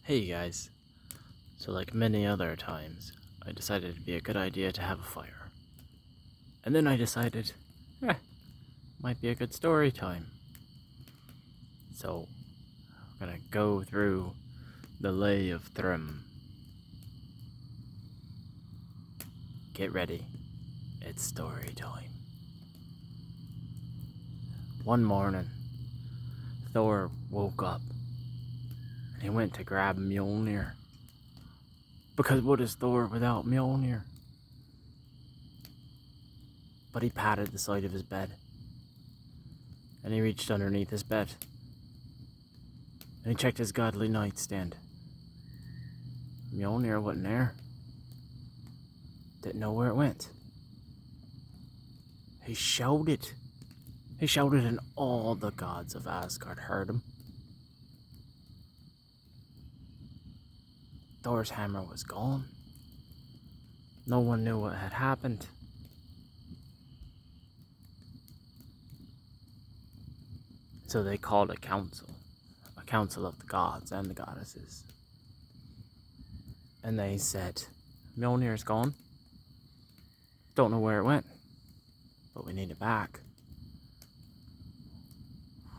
Hey guys, so like many other times, I decided it'd be a good idea to have a fire. And then I decided, might be a good story time. So, we're gonna go through the Lay of Thrym. Get ready, it's story time. One morning, Thor woke up and he went to grab Mjolnir. Because what is Thor without Mjolnir? But he patted the side of his bed. And he reached underneath his bed. And he checked his godly nightstand. Mjolnir wasn't there. Didn't know where it went. He shouted. He shouted and all the gods of Asgard heard him. Thor's hammer was gone. No one knew what had happened. So they called a council of the gods and the goddesses. And they said, Mjolnir's gone. Don't know where it went, but we need it back.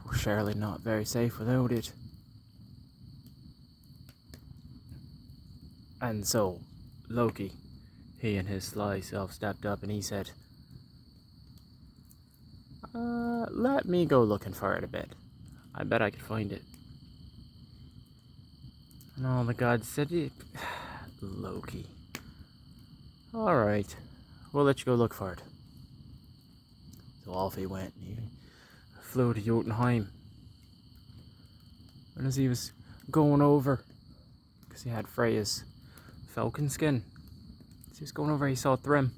We're surely not very safe without it. And so, Loki, he and his sly self stepped up and he said, let me go looking for it a bit. I bet I could find it. And all the gods said, Loki. Alright, we'll let you go look for it. So off he went. He flew to Jotunheim. And as he was going over, because he had Freya's falcon skin, as he was going over, he saw Thrym.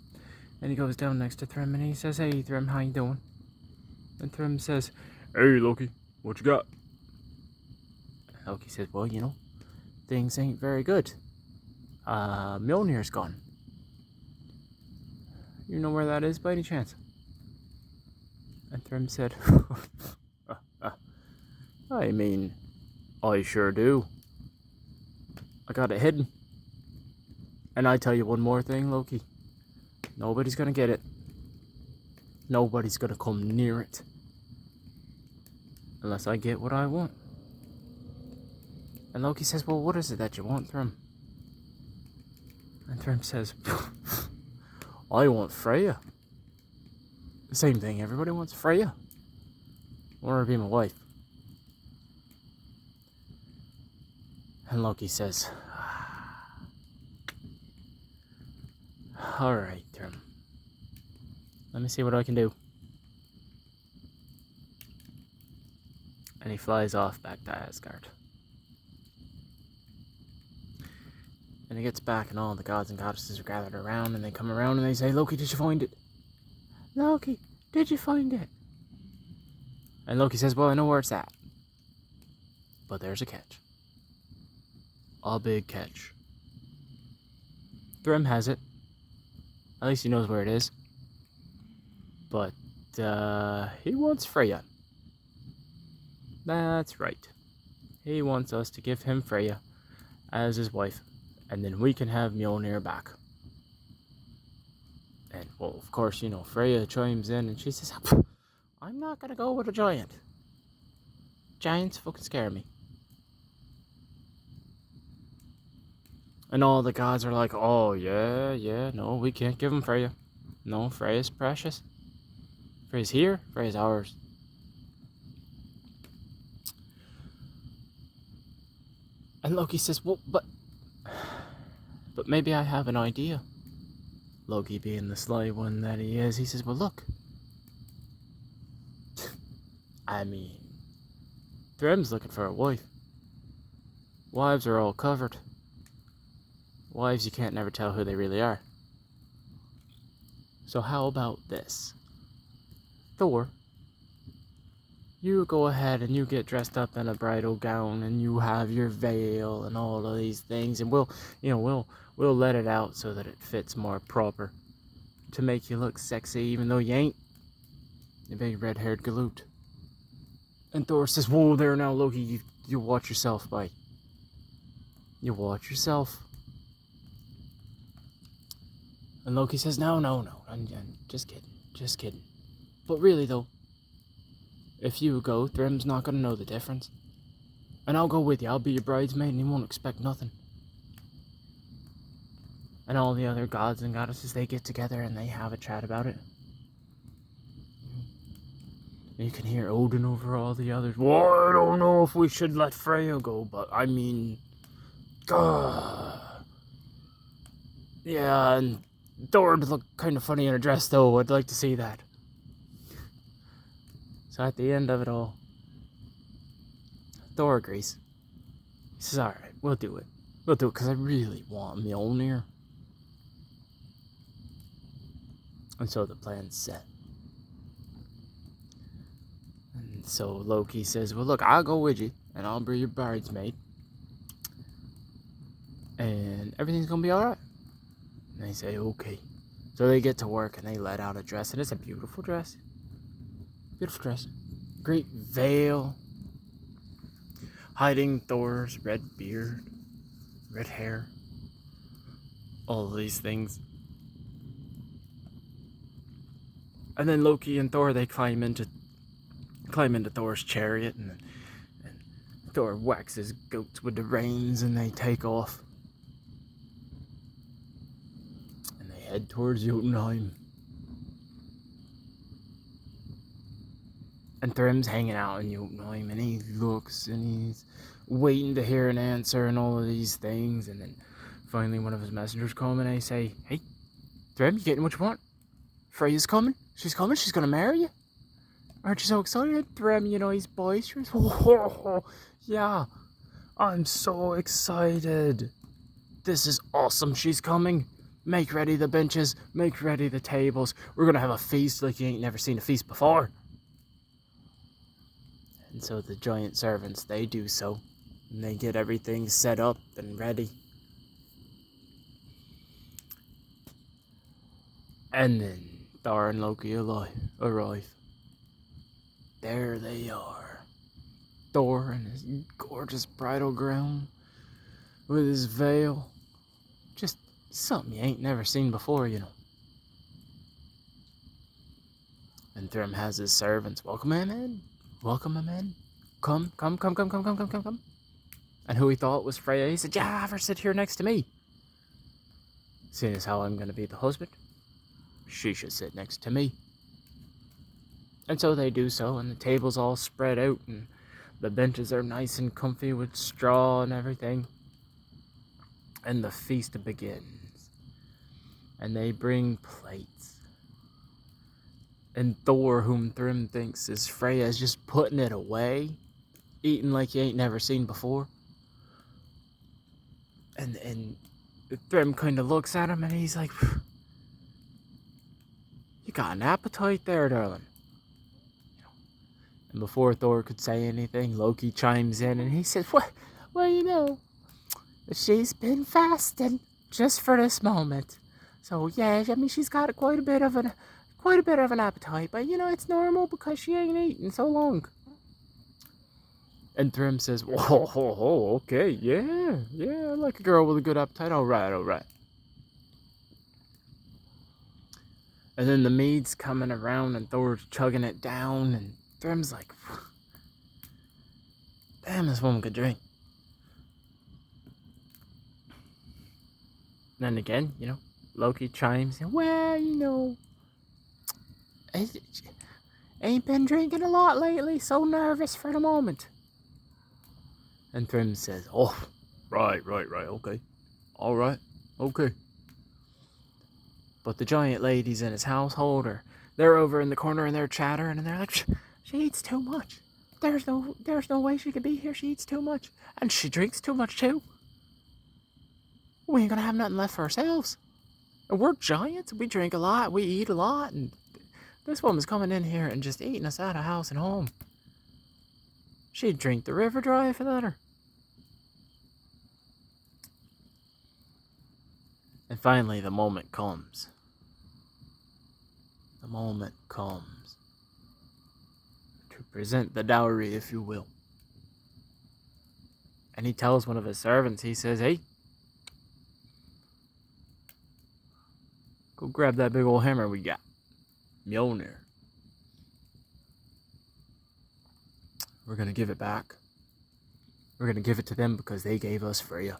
And he goes down next to Thrym and he says, hey Thrym, how you doing? And Thrym says, hey Loki, what you got? And Loki says, well, things ain't very good. Mjolnir's gone. You know where that is by any chance? And Thrym said, I mean, I sure do. I got it hidden. And I tell you one more thing, Loki. Nobody's gonna get it. Nobody's gonna come near it. Unless I get what I want. And Loki says, well, what is it that you want, Thrym? And Thrym says, I want Freya. The same thing, everybody wants Freya. I want her to be my wife. And Loki says, alright, Thrym. Let me see what I can do. And he flies off back to Asgard. And he gets back and all the gods and goddesses are gathered around and they come around and they say, Loki, did you find it? Loki, did you find it? And Loki says, well, I know where it's at. But there's a catch. A big catch. Thrym has it. At least he knows where it is. But, he wants Freya. That's right. He wants us to give him Freya as his wife. And then we can have Mjolnir back. And, well, of course, Freya chimes in and she says, I'm not gonna go with a giant. Giants fucking scare me. And all the gods are like, oh, yeah, no, we can't give him Freya. No, Freya's precious. Freya's here, Freya's ours. And Loki says, well, but maybe I have an idea. Loki, being the sly one that he is, he says, well, look. I mean, Thrym's looking for a wife. Wives are all covered. Wives, you can't never tell who they really are. So how about this? Thor, you go ahead and you get dressed up in a bridal gown and you have your veil and all of these things, and we'll let it out so that it fits more proper to make you look sexy, even though you ain't. You big red-haired galoot. And Thor says, whoa there now, Loki, you watch yourself, bye. You watch yourself. And Loki says, no, I'm just kidding. But really though, if you go, Thrym's not gonna know the difference. And I'll go with you, I'll be your bridesmaid and you won't expect nothing. And all the other gods and goddesses, they get together and they have a chat about it. You can hear Odin over all the others. Well, I don't know if we should let Freya go, but I mean... yeah, and Thor would look kind of funny in a dress though, I'd like to see that. So at the end of it all, Thor agrees. He says, alright, we'll do it. We'll do it because I really want Mjolnir. And so the plan's set. And so Loki says, well look, I'll go with you and I'll be your bridesmaid. And everything's gonna be alright. And they say, okay. So they get to work and they let out a dress. And it's a beautiful dress. Beautiful dress. Great veil. Hiding Thor's red beard. Red hair. All of these things. And then Loki and Thor, they climb into Thor's chariot. And Thor whacks his goats with the reins and they take off. Head towards Jotunheim. And Thrym's hanging out in Jotunheim and he looks and he's waiting to hear an answer and all of these things. And then finally one of his messengers come and they say, hey, Thrym, you getting what you want? Freya's coming. She's coming. She's going to marry you. Aren't you so excited? Thrym, you know, he's boisterous. Oh, yeah, I'm so excited. This is awesome. She's coming. Make ready the benches, make ready the tables. We're going to have a feast like you ain't never seen a feast before. And so the giant servants, they do so. And they get everything set up and ready. And then Thor and Loki arrive. There they are. Thor in his gorgeous bridal gown with his veil. Just something you ain't never seen before, you know. And Thrym has his servants, welcome him in. Come. And who he thought was Freya, he said, yeah, have her sit here next to me. Seeing as how I'm going to be the husband, she should sit next to me. And so they do so, and the table's all spread out, and the benches are nice and comfy with straw and everything. And the feast begins. And they bring plates. And Thor, whom Thrym thinks is Freya, is just putting it away. Eating like you ain't never seen before. And Thrym kind of looks at him and he's like, you got an appetite there, darling. And before Thor could say anything, Loki chimes in and he says, well, you know, she's been fasting just for this moment. So yeah, I mean, she's got quite a bit of an appetite, but you know, it's normal because she ain't eaten so long. And Thrym says, whoa, okay, yeah, I like a girl with a good appetite, all right. And then the mead's coming around and Thor's chugging it down, and Thrym's like, damn, this woman could drink. And then again, you know, Loki chimes in, well, you know, I ain't been drinking a lot lately, so nervous for the moment. And Thrym says, oh, right, okay. All right, okay. But the giant ladies in his household they're over in the corner and they're chattering and they're like, she eats too much. There's no way she could be here. She eats too much. And she drinks too much too. We ain't gonna have nothing left for ourselves. And we're giants. We drink a lot. We eat a lot. And this woman's coming in here and just eating us out of house and home. She'd drink the river dry if it let her. And finally, the moment comes. The moment comes to present the dowry, if you will. And he tells one of his servants, he says, hey, go grab that big old hammer we got. Mjolnir. We're going to give it back. We're going to give it to them because they gave us Freya.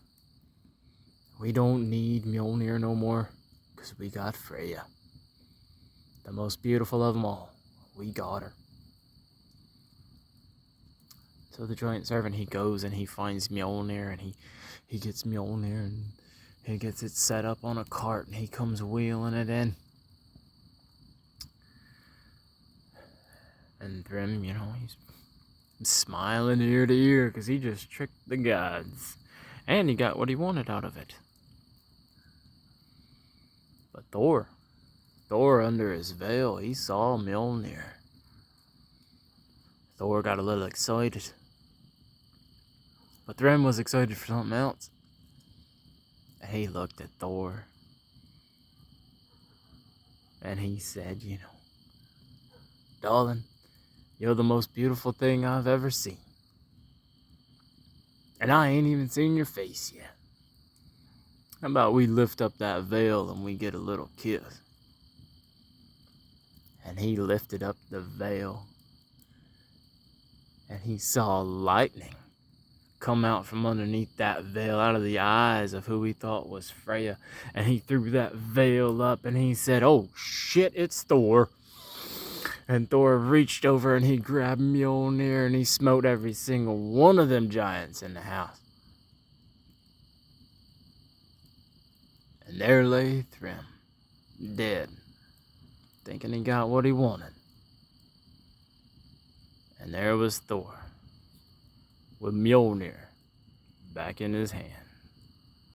We don't need Mjolnir no more because we got Freya. The most beautiful of them all. We got her. So the giant servant, he goes and he finds Mjolnir, and he gets Mjolnir and he gets it set up on a cart, and he comes wheeling it in. And Thrym, you know, he's smiling ear to ear because he just tricked the gods. And he got what he wanted out of it. But Thor under his veil, he saw Mjolnir. Thor got a little excited. But Thrym was excited for something else. He looked at Thor. And he said, you know, darling, you're the most beautiful thing I've ever seen. And I ain't even seen your face yet. How about we lift up that veil and we get a little kiss? And he lifted up the veil. And he saw lightning come out from underneath that veil, out of the eyes of who he thought was Freya. And he threw that veil up and he said, oh shit, it's Thor. And Thor reached over and he grabbed Mjolnir and he smote every single one of them giants in the house. And there lay Thrym, dead, thinking he got what he wanted. And there was Thor, with Mjolnir back in his hand.